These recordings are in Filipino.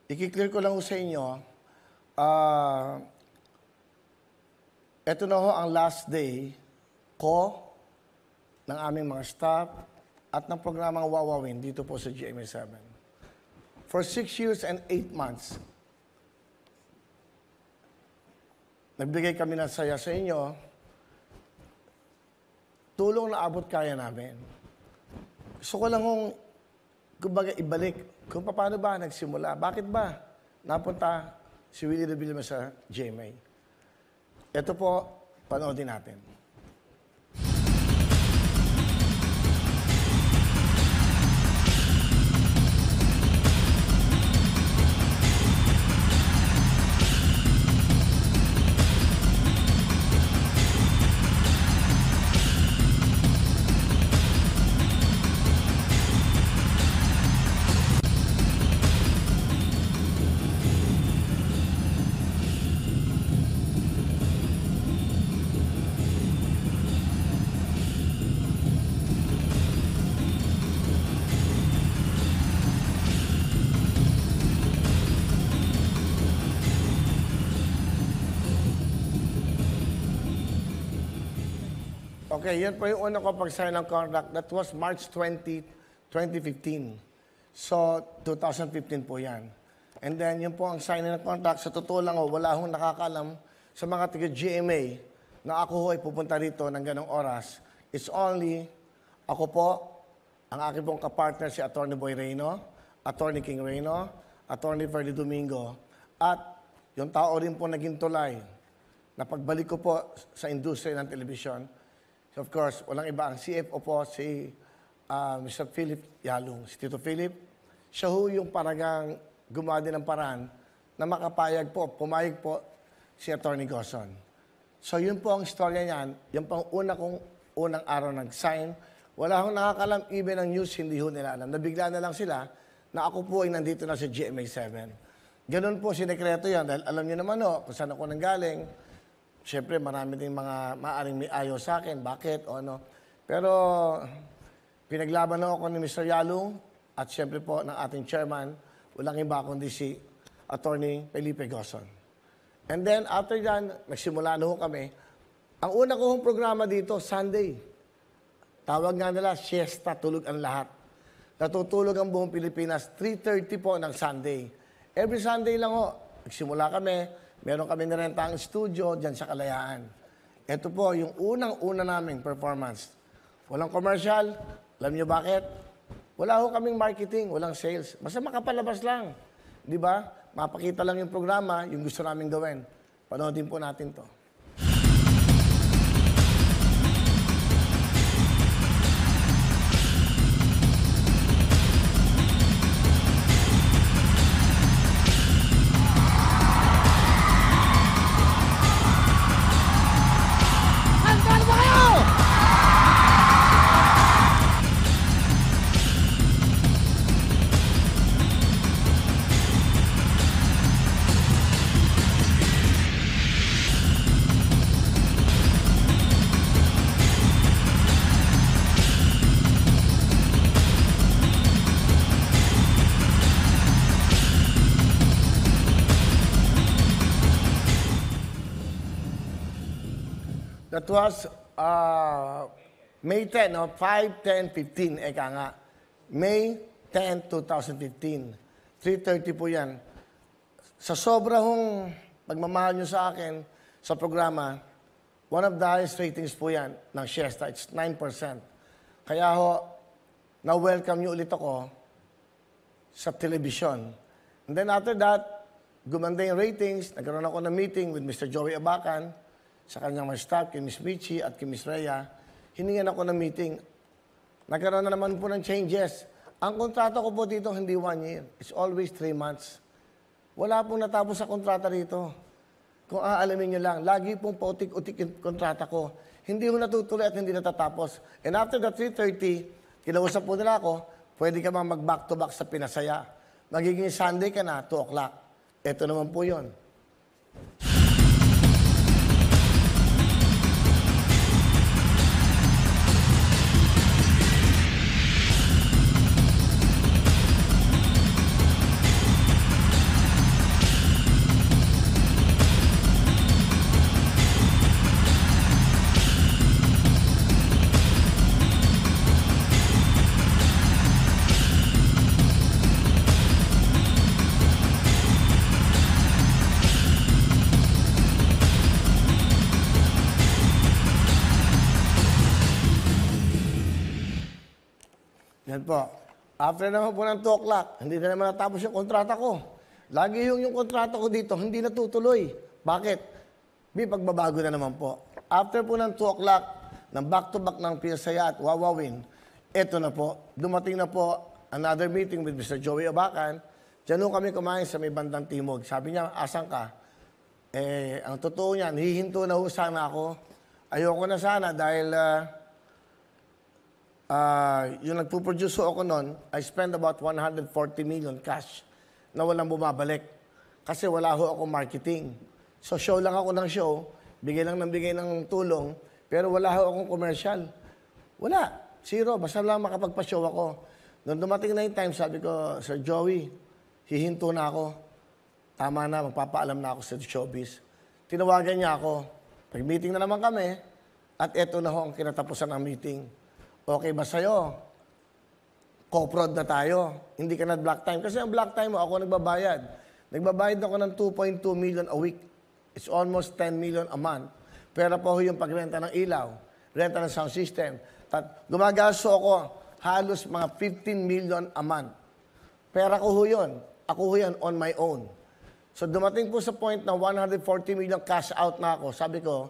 I-clear ko lang ho sa inyo, ito na ho ang last day ko, ng aming mga staff, at ng programang Wawawin dito po sa GMA7. For 6 years and 8 months, nagbigay kami ng saya sa inyo, tulong na abot kaya namin. Gusto ko lang kung, kumbaga, ibalik kung paano ba nagsimula. Bakit ba napunta si Willie Revillame sa GMA? Ito po, panoodin natin. Okay, yun po yung una ko pag-sign ng contract. That was March 20, 2015. So, 2015 po yan. And then, yun po ang signing ng contract. Sa totoo lang, wala akong nakakalam sa mga taga-GMA na ako ho ay pupunta rito ng ganong oras. It's only ako po, ang aking pong kapartner si Atty. Boy Reyno, Atty. King Reyno, Atty. Ferdy Domingo, at yung tao rin po naging tulay na pagbalik ko po sa industriya ng telebisyon. Of course, walang iba. Ang CFO po, si Mr. Philip Yalong. Si Tito Philip, siya ho yung paragang gumawa din ng paraan na makapayag po, pumayag po si Atty. Goson. So, yun po ang istorya niyan. Yan po ang unang araw nag-sign. Wala akong nakakalam, even ang news, hindi ho nila alam. Nabigla na lang sila na ako po ay nandito na sa GMA7. Ganun po, sinekreto yan. Dahil alam niyo naman ho, kung saan ako nanggaling. Siyempre, marami din mga maaaring may ayaw sa akin. Bakit? O ano. Pero, pinaglaban ako ni Mr. Yalong at siyempre po ng ating chairman, walang iba kundi si Atty. Felipe Goson. And then, after that, nagsimula na ho kami. Ang una ko hong programa dito, Sunday. Tawag nga nila, siesta, tulog ang lahat. Natutulog ang buong Pilipinas, 3:30 po ng Sunday. Every Sunday lang ho, nagsimula kami. Meron kami nirentang studio dyan sa Kalayaan. Ito po yung unang-una naming performance. Walang commercial. Alam niyo bakit? Wala ho kaming marketing, walang sales. Basta makapalabas lang. Di ba? Mapakita lang yung programa, yung gusto namin gawin. Panoodin po natin to. That was May 10, no? 5, 10, 15, eka nga. May 10, 2015. 3:30 po yan. Sa sobra hong pagmamahal nyo sa akin sa programa, one of the highest ratings po yan ng Siesta. It's 9%. Kaya ho, na-welcome nyo ulit ako sa television. And then after that, gumanda yung ratings. Nagkaroon ako ng meeting with Mr. Joey Abacan, sa kanyang mga staff, kay Ms. Michi at kay Ms. Rhea, hiningan ako ng meeting. Nagkaroon na naman po ng changes. Ang kontrata ko po dito, hindi 1 year. It's always 3 months. Wala pong natapos sa kontrata rito. Kung aalamin nyo lang, lagi pong pautik-utik yung kontrata ko. Hindi ko natutuloy at hindi natatapos. And after the 3:30, kinausap po nila ako, pwede ka bang mag-back-to-back sa Pinasaya. Magiging Sunday ka na, 2 o'clock. Ito naman po yun. po. After naman po ng 2 o'clock, hindi na naman natapos yung kontrata ko. Lagi yung kontrata ko dito, hindi natutuloy. Bakit? May pagbabago na naman po. After po ng 2 o'clock, ng back-to-back ng Pilsaya at Wawawin, eto na po. Dumating na po another meeting with Mr. Joey Abacan. Diyan ho kami kumain sa may bandang Timog. Sabi niya, asan ka? Ang totoo niyan, hihinto na ho sana ako. Ayoko na sana dahil yung nagpuproduce ako noon, I spent about 140 million cash na walang bumabalik. Kasi wala ho ako marketing. So show lang ako ng show, bigay lang ng bigay ng tulong, pero wala ho akong commercial. Wala. Zero. Basta lang makapagpa-show ako. Nung dumating na yung time, sabi ko, Sir Joey, hihinto na ako. Tama na, magpapaalam na ako sa showbiz. Tinawagan niya ako. Nag-meeting na naman kami, at eto na ho ang kinatapusan ng meeting. Okay ba sa'yo? Co-prod na tayo. Hindi ka na black time. Kasi ang black time mo, ako nagbabayad. Nagbabayad ako ng 2.2 million a week. It's almost 10 million a month. Pero po yung pagrenta ng ilaw, renta ng sound system. Gumagasto ako halos mga 15 million a month. Pera ko ho yun. Ako ho yan on my own. So dumating po sa point na 140 million cash out na ako. Sabi ko,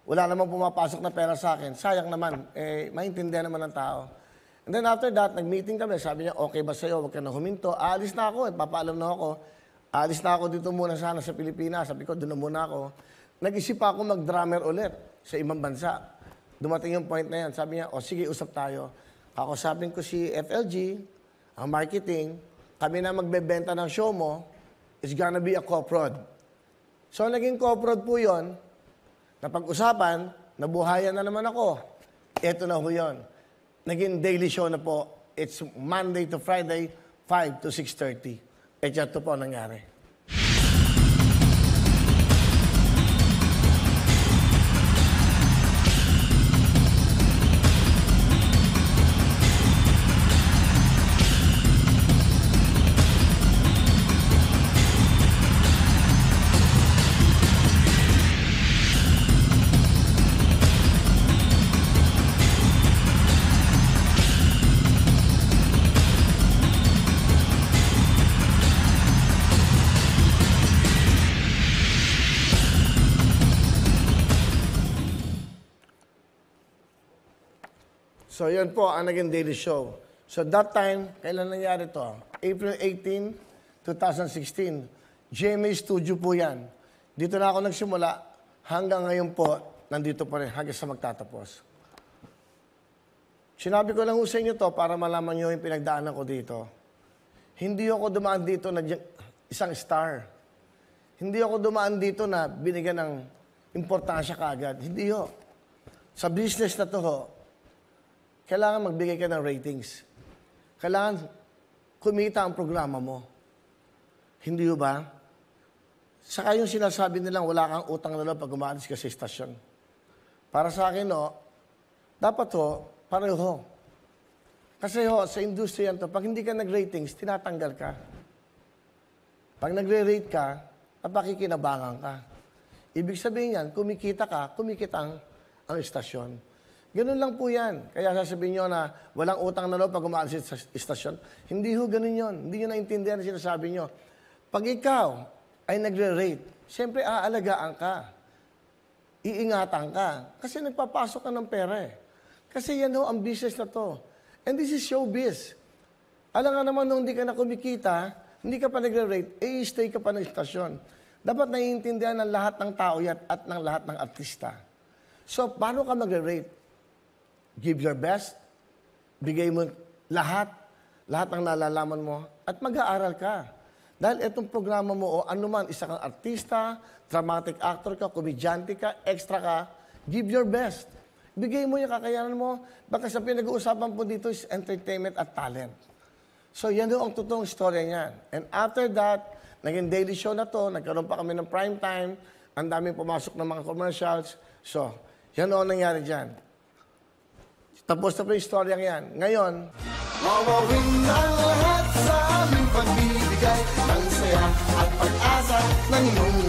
wala namang pumapasok na pera sa akin. Sayang naman. Maintindihan naman ng tao. And then after that, nag-meeting kami. Sabi niya, okay ba sa'yo? Huwag ka na huminto. Aalis na ako. Papaalam na ako. Aalis na ako dito muna sana sa Pilipinas. Sabi ko, doon na muna ako. Nag-isip ako mag-drummer ulit sa ibang bansa. Dumating yung point na yan. Sabi niya, sige, usap tayo. Kakusapin ko si FLG, ang marketing. Kami na magbebenta ng show mo. It's gonna be a co-prod. So, naging co-prod po yun. Napag-usapan, nabuhayan na naman ako. Ito na ho yun. Naging daily show na po. It's Monday to Friday, 5 to 6:30. Ito po ang nangyari. So, yun po ang naging daily show. So, that time, kailan nangyari to? April 18, 2016. GMA Studio po yan. Dito na ako nagsimula. Hanggang ngayon po, nandito pa rin hanggang sa magtatapos. Sinabi ko lang ho sa inyo to para malaman nyo yung pinagdaanan ko dito. Hindi ako dumaan dito na isang star. Hindi ako dumaan dito na binigyan ng importansya kaagad. Hindi ho. Sa business na to ho, kailangan magbigay ka ng ratings. Kailangan kumita ang programa mo. Hindi ba? Saka yung sinasabi nilang wala kang utang na loob pag umaalis ka sa istasyon. Para sa akin, dapat pareho. Kasi sa industriya to, pag hindi ka nag-ratings, tinatanggal ka. Pag nagre-rate ka, napakikinabangan ka. Ibig sabihin yan, kumikita ka, kumikita ang istasyon. Ganun lang po yan. Kaya sasabihin nyo na walang utang na loob pag umaalis sa istasyon. Hindi ho ganun yun. Hindi nyo naintindihan ang sinasabi nyo. Pag ikaw ay nagre-rate, siyempre aalagaan ka. Iingatan ka. Kasi nagpapasok ka ng pera eh. Kasi yan ho ang business na to. And this is showbiz. Alam nga naman nung hindi ka na kumikita, hindi ka pa nagre-rate, stay ka pa ng istasyon. Dapat naiintindihan ng lahat ng tao yan at ng lahat ng artista. So, paano ka magre-rate? Give your best, bigay mo lahat ng nalalaman mo, at mag-aaral ka. Dahil itong programa mo, anuman, isa kang artista, dramatic actor ka, komedyante ka, extra ka, give your best. Bigay mo yung kakayanan mo, baka sa pinag-uusapan po dito is entertainment at talent. So yan ang totoong storya niyan. And after that, naging daily show na to, nagkaroon pa kami ng prime time, ang daming pumasok ng mga commercials. So, yan ang nangyari dyan. Tapos na po yung storyang yan. Ngayon, Wawawin ang lahat sa aming pagbibigay ng saya at pag-asa ng iyong